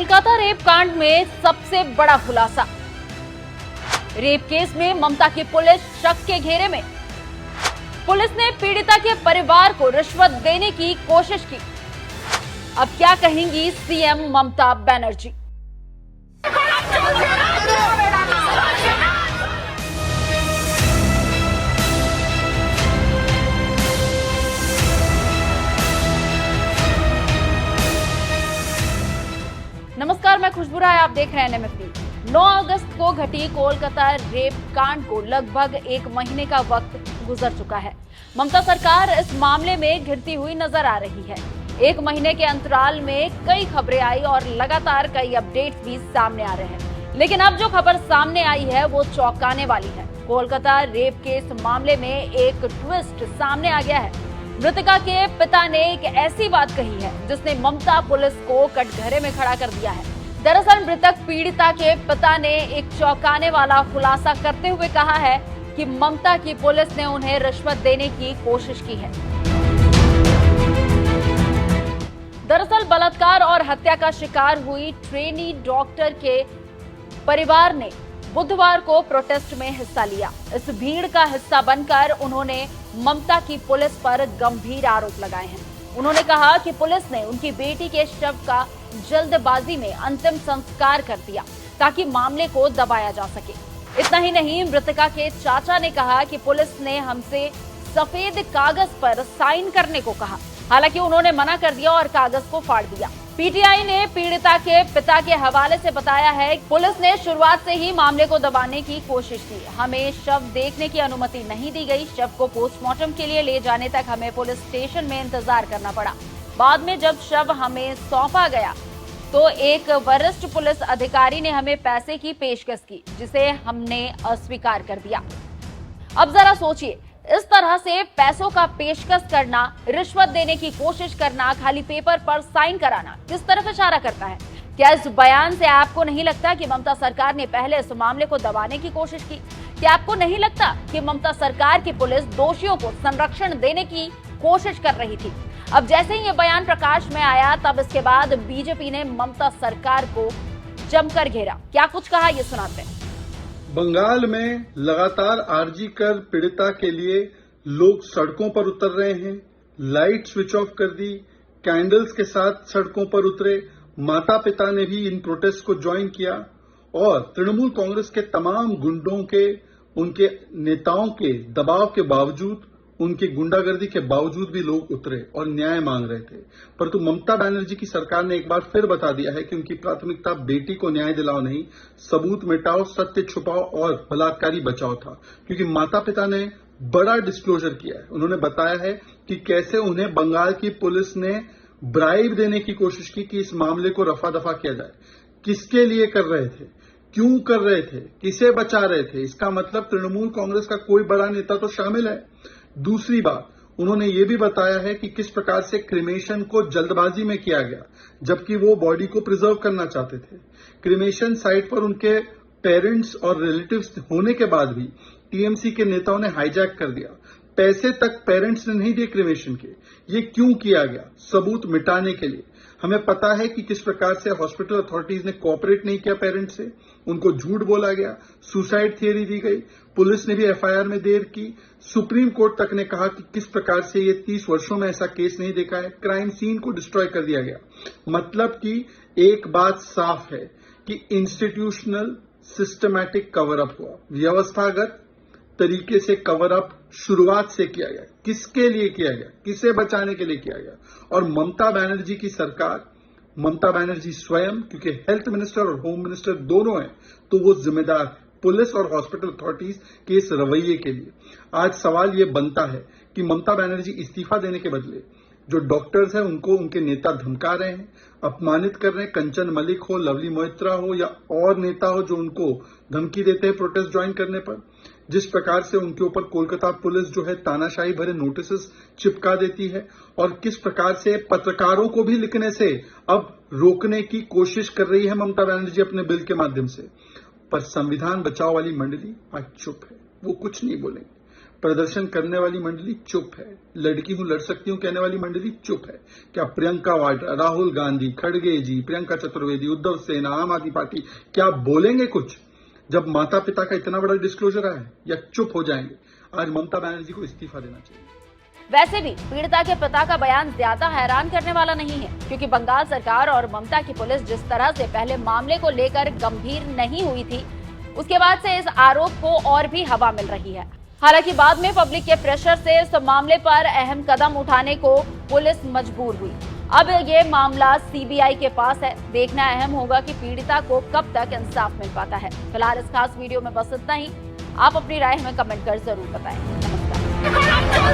Kolkata rape कांड में सबसे बड़ा खुलासा। रेप केस में ममता की पुलिस शक के घेरे में। पुलिस ने पीड़िता के परिवार को रिश्वत देने की कोशिश की। अब क्या कहेंगी सीएम ममता बनर्जी? नमस्कार, मैं खुशबू राय, आप देख रहे हैं एनएमएफपी। 9 अगस्त को घटी कोलकाता रेप कांड को लगभग 1 महीने का वक्त गुजर चुका है। ममता सरकार इस मामले में घिरती हुई नजर आ रही है। 1 महीने के अंतराल में कई खबरें आई और लगातार कई अपडेट्स भी सामने आ रहे हैं। लेकिन अब जो खबर सामने आई है वो चौंकाने वाली है। कोलकाता रेप केस मामले में एक ट्विस्ट सामने आ गया है। मृतका के पिता ने एक ऐसी बात कही है जिसने ममता पुलिस को कटघरे में खड़ा कर दिया है। दरअसल मृतक पीड़िता के पिता ने एक चौंकाने वाला खुलासा करते हुए कहा है कि ममता की पुलिस ने उन्हें रिश्वत देने की कोशिश की है। दरअसल बलात्कार और हत्या का शिकार हुई ट्रेनी डॉक्टर के परिवार ने बुधवार को प्रोटेस्ट में हिस्सा लिया। इस भीड़ का हिस्सा बनकर उन्होंने ममता की पुलिस पर गंभीर आरोप लगाए हैं। उन्होंने कहा कि पुलिस ने उनकी बेटी के शव का जल्दबाजी में अंतिम संस्कार कर दिया ताकि मामले को दबाया जा सके। इतना ही नहीं, मृतका के चाचा ने कहा कि पुलिस ने हमसे सफेद कागज पर साइन करने को कहा। हालांकि उन्होंने मना कर दिया और कागज को फाड़ दिया। पीटीआई ने पीड़िता के पिता के हवाले से बताया है कि पुलिस ने शुरुआत से ही मामले को दबाने की कोशिश की। हमें शव देखने की अनुमति नहीं दी गई। शव को पोस्टमार्टम के लिए ले जाने तक हमें पुलिस स्टेशन में इंतजार करना पड़ा। बाद में जब शव हमें सौंपा गया तो एक वरिष्ठ पुलिस अधिकारी ने हमें पैसे की पेशकश की, जिसे हमने अस्वीकार कर दिया। अब जरा सोचिए, इस तरह से पैसों का पेशकश करना, रिश्वत देने की कोशिश करना, खाली पेपर पर साइन कराना किस तरफ इशारा करता है? क्या इस बयान से आपको नहीं लगता कि ममता सरकार ने पहले इस मामले को दबाने की कोशिश की? क्या आपको नहीं लगता कि ममता सरकार की पुलिस दोषियों को संरक्षण देने की कोशिश कर रही थी? अब जैसे ही ये बयान प्रकाश में आया, तब इसके बाद बीजेपी ने ममता सरकार को जमकर घेरा। क्या कुछ कहा, ये सुनाते हैं। बंगाल में लगातार आरजी कर पीड़िता के लिए लोग सड़कों पर उतर रहे हैं। लाइट स्विच ऑफ कर दी, कैंडल्स के साथ सड़कों पर उतरे। माता पिता ने भी इन प्रोटेस्ट को ज्वाइन किया और तृणमूल कांग्रेस के तमाम गुंडों के, उनके नेताओं के दबाव के बावजूद, उनकी गुंडागर्दी के बावजूद भी लोग उतरे और न्याय मांग रहे थे। परंतु ममता बनर्जी की सरकार ने एक बार फिर बता दिया है कि उनकी प्राथमिकता बेटी को न्याय दिलाओ नहीं, सबूत मिटाओ, सत्य छुपाओ और बलात्कारी बचाओ था। क्योंकि माता पिता ने बड़ा डिस्क्लोजर किया है। उन्होंने बताया है कि कैसे उन्हें बंगाल की पुलिस ने ब्राइब देने की कोशिश की कि इस मामले को रफा दफा किया जाए। किसके लिए कर रहे थे, क्यों कर रहे थे, किसे बचा रहे थे? इसका मतलब तृणमूल कांग्रेस का कोई बड़ा नेता तो शामिल है। दूसरी बात, उन्होंने ये भी बताया है कि किस प्रकार से क्रिमेशन को जल्दबाजी में किया गया, जबकि वो बॉडी को प्रिजर्व करना चाहते थे। क्रिमेशन साइट पर उनके पेरेंट्स और रिलेटिव्स होने के बाद भी टीएमसी के नेताओं ने हाईजैक कर दिया। पैसे तक पेरेंट्स ने नहीं दिए क्रिमेशन के। ये क्यों किया गया? सबूत मिटाने के लिए। हमें पता है कि किस प्रकार से हॉस्पिटल अथॉरिटीज ने कोऑपरेट नहीं किया पेरेंट्स से, उनको झूठ बोला गया, सुसाइड थियरी दी गई, पुलिस ने भी एफआईआर में देर की। सुप्रीम कोर्ट तक ने कहा कि किस प्रकार से ये 30 वर्षों में ऐसा केस नहीं देखा है। क्राइम सीन को डिस्ट्रॉय कर दिया गया। मतलब कि एक बात साफ है कि इंस्टीट्यूशनल सिस्टमैटिक कवर अप हुआ, व्यवस्थागत तरीके से कवर अप शुरुआत से किया गया। किसके लिए किया गया? किसे बचाने के लिए किया गया? और ममता बनर्जी की सरकार, ममता बनर्जी स्वयं, क्योंकि हेल्थ मिनिस्टर और होम मिनिस्टर दोनों हैं, तो वो जिम्मेदार है पुलिस और हॉस्पिटल अथॉरिटीज के इस रवैये के लिए। आज सवाल ये बनता है कि ममता बनर्जी इस्तीफा देने के बदले जो डॉक्टर्स हैं उनको उनके नेता धमका रहे हैं, अपमानित कर रहे हैं। कंचन मलिक हो, लवली मोइत्रा हो या और नेता हो जो उनको धमकी देते हैं प्रोटेस्ट ज्वाइन करने पर। जिस प्रकार से उनके ऊपर कोलकाता पुलिस जो है तानाशाही भरे नोटिस चिपका देती है और किस प्रकार से पत्रकारों को भी लिखने से अब रोकने की कोशिश कर रही है ममता बनर्जी अपने बिल के माध्यम से। पर संविधान बचाओ वाली मंडली आज चुप है, वो कुछ नहीं बोलेंगे। प्रदर्शन करने वाली मंडली चुप है। लड़की हूं, लड़ सकती हूं कहने वाली मंडली चुप है। क्या प्रियंका वाड्रा, राहुल गांधी, खड़गे जी, प्रियंका चतुर्वेदी, उद्धव सेना, आम आदमी पार्टी क्या बोलेंगे कुछ जब माता पिता का इतना बड़ा डिस्क्लोजर आया, या चुप हो जाएंगे? आज ममता बनर्जी को इस्तीफा देना चाहिए। वैसे भी पीड़िता के पिता का बयान ज्यादा हैरान करने वाला नहीं है, क्योंकि बंगाल सरकार और ममता की पुलिस जिस तरह से पहले मामले को लेकर गंभीर नहीं हुई थी, उसके बाद से इस आरोप को और भी हवा मिल रही है। हालांकि बाद में पब्लिक के प्रेशर से इस मामले पर अहम कदम उठाने को पुलिस मजबूर हुई। अब ये मामला सीबीआई के पास है। देखना अहम होगा कि पीड़िता को कब तक इंसाफ मिल पाता है। फिलहाल इस खास वीडियो में बस इतना ही। आप अपनी राय हमें कमेंट कर जरूर बताएं। नमस्कार।